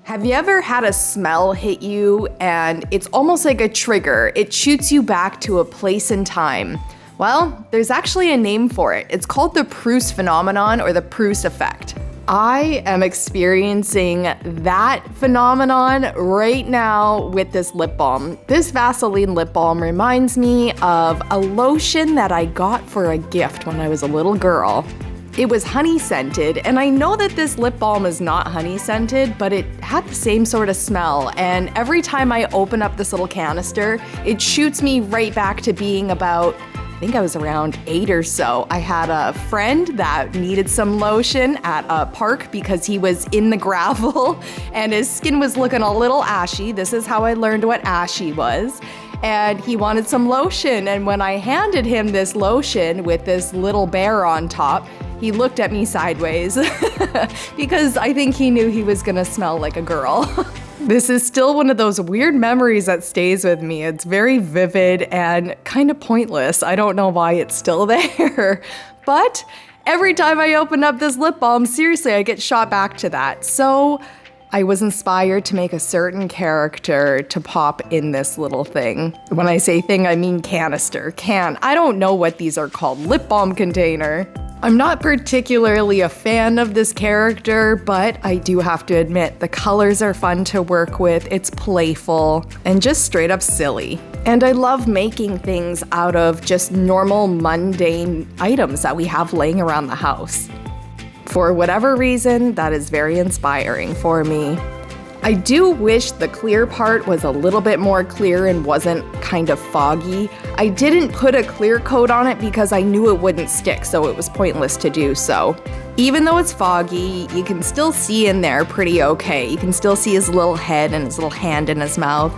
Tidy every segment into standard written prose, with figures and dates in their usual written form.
Have you ever had a smell hit you and it's almost like a trigger? It shoots you back to a place in time. Well, there's actually a name for it. It's called the Proust phenomenon or the Proust effect. I am experiencing that phenomenon right now with this lip balm. This Vaseline lip balm reminds me of a lotion that I got for a gift when I was a little girl. It was honey scented, and I know that this lip balm is not honey scented, but it had the same sort of smell. And every time I open up this little canister, it shoots me right back to being about, I think I was around 8 or so. I had a friend that needed some lotion at a park because he was in the gravel and his skin was looking a little ashy. This is how I learned what ashy was. And he wanted some lotion, and when I handed him this lotion with this little bear on top, he looked at me sideways because I think he knew he was gonna smell like a girl. This is still one of those weird memories that stays with me. It's very vivid and kind of pointless. I don't know why it's still there. But every time I open up this lip balm, seriously, I get shot back to that. So I was inspired to make a certain character to pop in this little thing. When I say thing, I mean canister, can. I don't know what these are called, lip balm container. I'm not particularly a fan of this character, but I do have to admit the colors are fun to work with, it's playful, and just straight up silly. And I love making things out of just normal, mundane items that we have laying around the house. For whatever reason, that is very inspiring for me. I do wish the clear part was a little bit more clear and wasn't kind of foggy. I didn't put a clear coat on it because I knew it wouldn't stick, so it was pointless to do so. Even though it's foggy, you can still see in there pretty okay. You can still see his little head and his little hand in his mouth.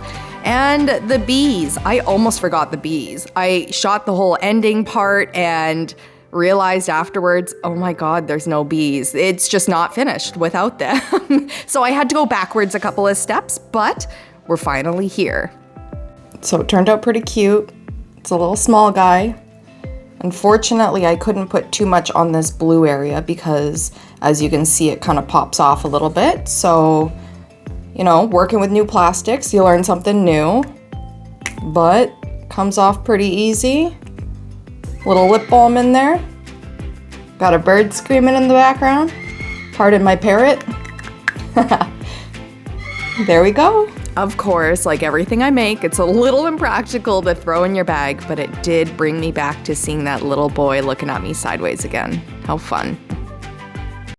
And the bees, I almost forgot the bees. I shot the whole ending part and realized afterwards, oh my God, there's no bees. It's just not finished without them. So I had to go backwards a couple of steps, but we're finally here. So it turned out pretty cute. It's a little small guy. Unfortunately, I couldn't put too much on this blue area because, as you can see, it kind of pops off a little bit. So, you know, working with new plastics, you learn something new, but comes off pretty easy. Little lip balm in there. Got a bird screaming in the background. Pardon my parrot. There we go. Of course, like everything I make, it's a little impractical to throw in your bag, but it did bring me back to seeing that little boy looking at me sideways again. How fun.